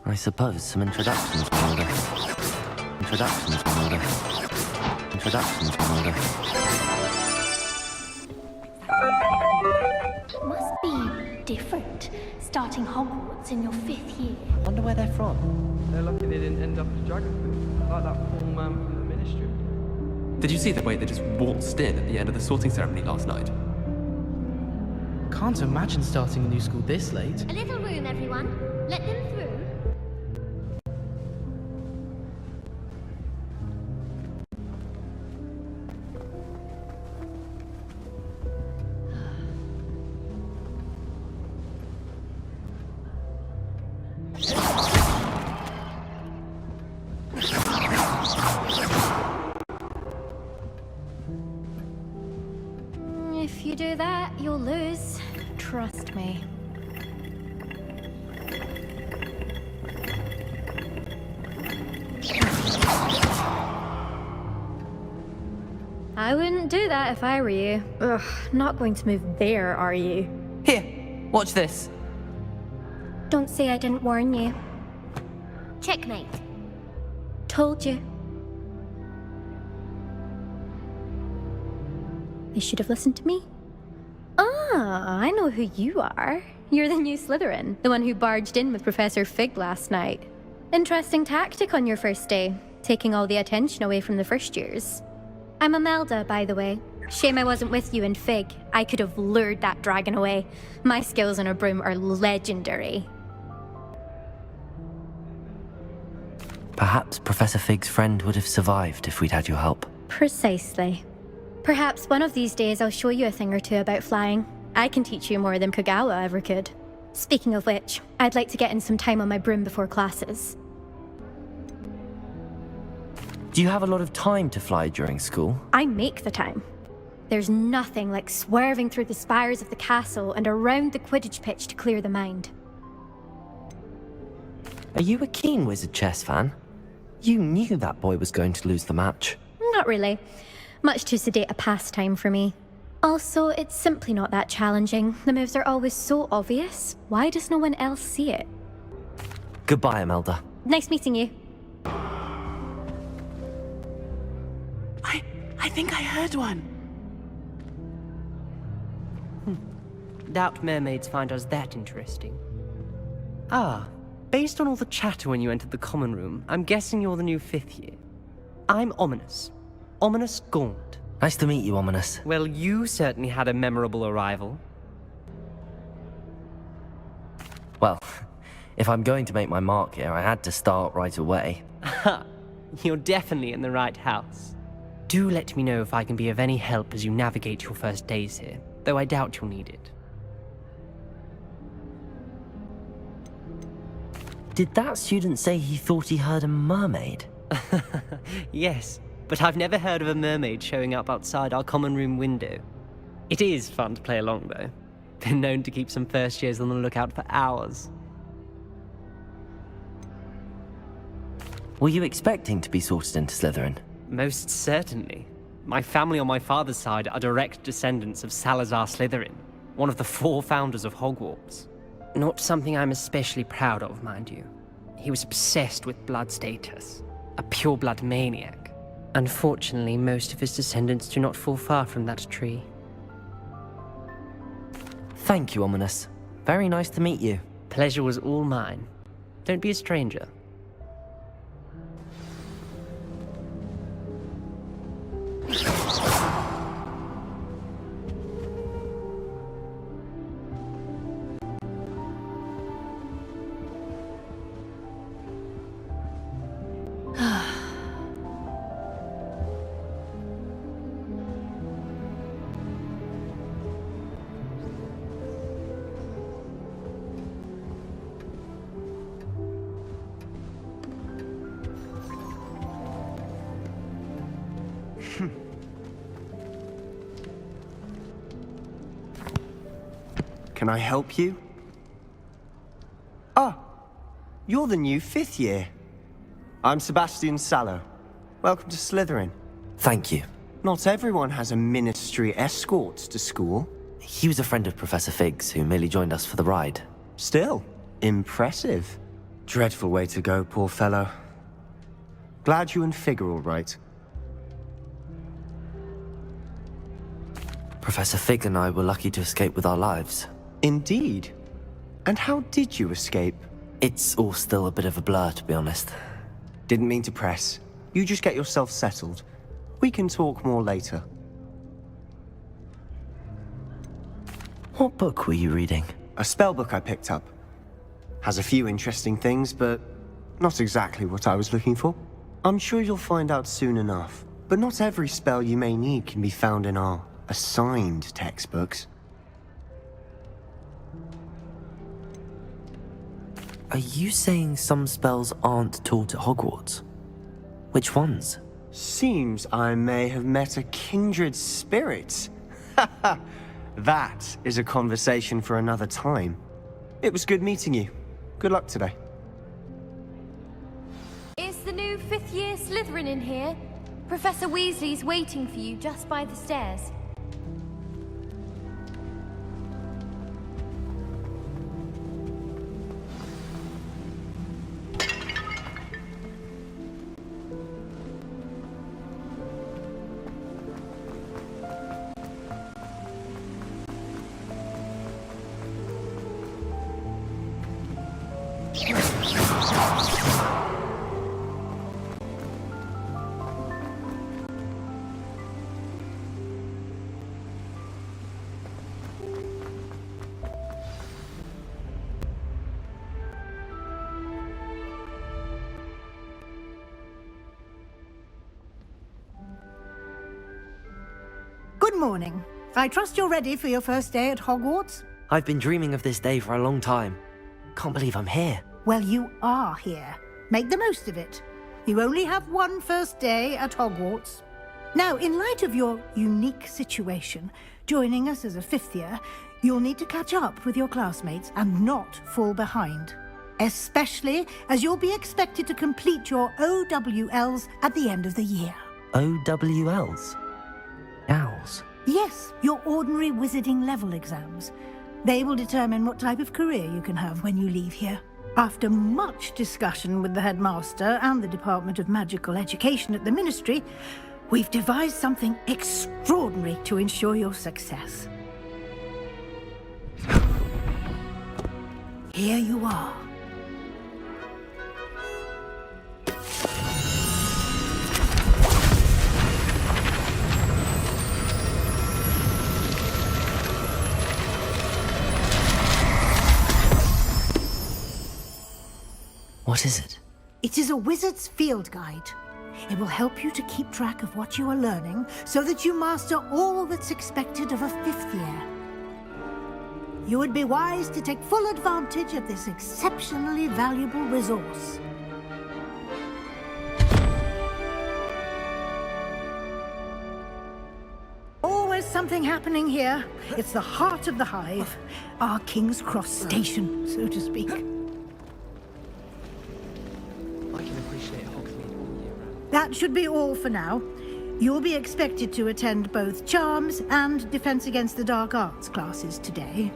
I suppose some introductions in order. Introductions in order. Introductions in order. It must be different, starting Hogwarts in your 5th year. Wonder where they're from. They're lucky they didn't end up as dragonflies, like that poor man from the Ministry. Did you see the way they just waltzed in at the end of the sorting ceremony last night? Can't imagine starting a new school this late. A little room, everyone. Let them through. If you do that, you'll lose. Trust me. I wouldn't do that if I were you. Ugh, not going to move there, are you? Here, watch this. Don't say I didn't warn you. Checkmate. Told you. They should have listened to me. Ah, I know who you are. You're the new Slytherin, the one who barged in with Professor Fig last night. Interesting tactic on your first day, taking all the attention away from the first years. I'm Imelda, by the way. Shame I wasn't with you in Fig. I could have lured that dragon away. My skills on a broom are legendary. Perhaps Professor Fig's friend would have survived if we'd had your help. Precisely. Perhaps one of these days I'll show you a thing or two about flying. I can teach you more than Kogawa ever could. Speaking of which, I'd like to get in some time on my broom before classes. Do you have a lot of time to fly during school? I make the time. There's nothing like swerving through the spires of the castle and around the Quidditch pitch to clear the mind. Are you a keen Wizard chess fan? You knew that boy was going to lose the match. Not really. Much too sedate a pastime for me. Also, it's simply not that challenging. The moves are always so obvious. Why does no one else see it? Goodbye, Imelda. Nice meeting you. I think I heard one. Doubt mermaids find us that interesting. Ah, based on all the chatter when you entered the common room, I'm guessing you're the new 5th year. I'm Ominous. Ominous Gaunt. Nice to meet you, Ominous. Well, you certainly had a memorable arrival. Well, if I'm going to make my mark here, I had to start right away. Ha! You're definitely in the right house. Do let me know if I can be of any help as you navigate your first days here, though I doubt you'll need it. Did that student say he thought he heard a mermaid? Yes, but I've never heard of a mermaid showing up outside our common room window. It is fun to play along, though. Been known to keep some first years on the lookout for hours. Were you expecting to be sorted into Slytherin? Most certainly. My family on my father's side are direct descendants of Salazar Slytherin, one of the 4 founders of Hogwarts. Not something I'm especially proud of, mind you. He was obsessed with blood status, a pure-blood maniac. Unfortunately, most of his descendants do not fall far from that tree. Thank you, Ominous. Very nice to meet you. Pleasure was all mine. Don't be a stranger. Can I help you? Ah, you're the new 5th year. I'm Sebastian Sallow. Welcome to Slytherin. Thank you. Not everyone has a ministry escort to school. He was a friend of Professor Fig's who merely joined us for the ride. Still, impressive. Dreadful way to go, poor fellow. Glad you and Fig are all right. Professor Fig and I were lucky to escape with our lives. Indeed. And how did you escape? It's all still a bit of a blur, to be honest. Didn't mean to press. You just get yourself settled. We can talk more later. What book were you reading? A spell book I picked up. Has a few interesting things, but not exactly what I was looking for. I'm sure you'll find out soon enough. But not every spell you may need can be found in our assigned textbooks. Are you saying some spells aren't taught at Hogwarts? Which ones? Seems I may have met a kindred spirit. That is a conversation for another time. It was good meeting you. Good luck today. Is the new fifth-year Slytherin in here? Professor Weasley's waiting for you just by the stairs. Good morning. I trust you're ready for your first day at Hogwarts? I've been dreaming of this day for a long time. Can't believe I'm here. Well, you are here. Make the most of it. You only have one first day at Hogwarts. Now, in light of your unique situation, joining us as a fifth year, you'll need to catch up with your classmates and not fall behind. Especially as you'll be expected to complete your OWLs at the end of the year. OWLs? Owls? Yes, your ordinary wizarding level exams. They will determine what type of career you can have when you leave here. After much discussion with the headmaster and the Department of Magical Education at the Ministry, we've devised something extraordinary to ensure your success. Here you are. What is it? It is a wizard's field guide. It will help you to keep track of what you are learning so that you master all that's expected of a fifth year. You would be wise to take full advantage of this exceptionally valuable resource. Always something happening here. It's the heart of the hive, our King's Cross station, so to speak. That should be all for now. You'll be expected to attend both Charms and Defense Against the Dark Arts classes today.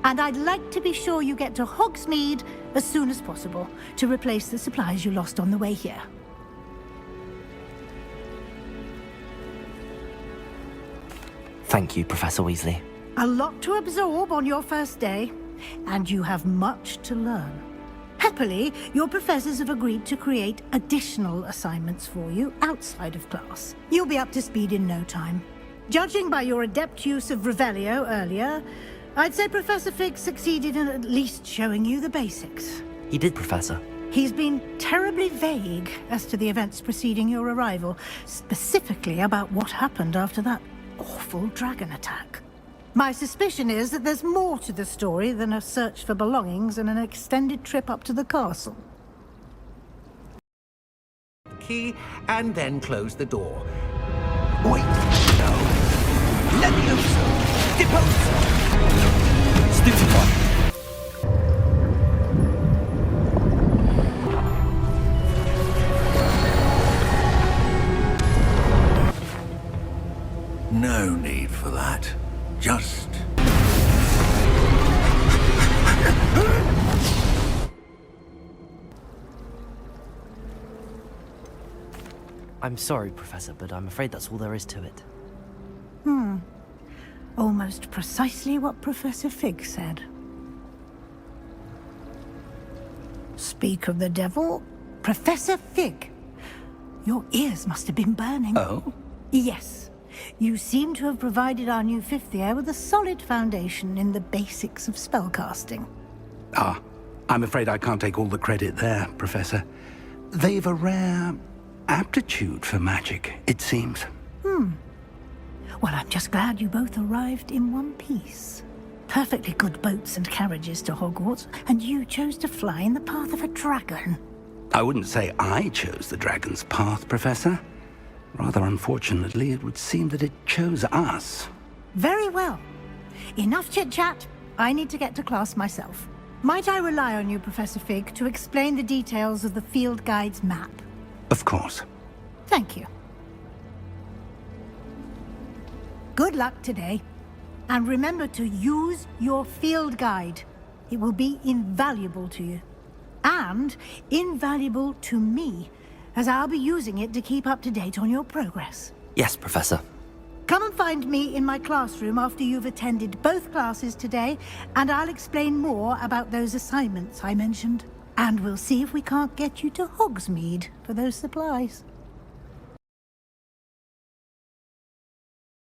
And I'd like to be sure you get to Hogsmeade as soon as possible to replace the supplies you lost on the way here. Thank you, Professor Weasley. A lot to absorb on your first day, and you have much to learn. Happily, your professors have agreed to create additional assignments for you outside of class. You'll be up to speed in no time. Judging by your adept use of Revelio earlier, I'd say Professor Fig succeeded in at least showing you the basics. He did, Professor. He's been terribly vague as to the events preceding your arrival, specifically about what happened after that awful dragon attack. My suspicion is that there's more to the story than a search for belongings and an extended trip up to the castle. Key, and then close the door. Wait, no. Levioso! Depose! Stupefy! No need for that. Just... I'm sorry, Professor, but I'm afraid that's all there is to it. Almost precisely what Professor Fig said. Speak of the devil, Professor Fig. Your ears must have been burning. Oh? Yes. You seem to have provided our new fifth year with a solid foundation in the basics of spellcasting. Ah, I'm afraid I can't take all the credit there, Professor. They've a rare aptitude for magic, it seems. Well, I'm just glad you both arrived in one piece. Perfectly good boats and carriages to Hogwarts, and you chose to fly in the path of a dragon. I wouldn't say I chose the dragon's path, Professor. Rather unfortunately, it would seem that it chose us. Very well. Enough chit-chat. I need to get to class myself. Might I rely on you, Professor Fig, to explain the details of the field guide's map? Of course. Thank you. Good luck today. And remember to use your field guide. It will be invaluable to you. And invaluable to me, as I'll be using it to keep up to date on your progress. Yes, Professor. Come and find me in my classroom after you've attended both classes today, and I'll explain more about those assignments I mentioned. And we'll see if we can't get you to Hogsmeade for those supplies.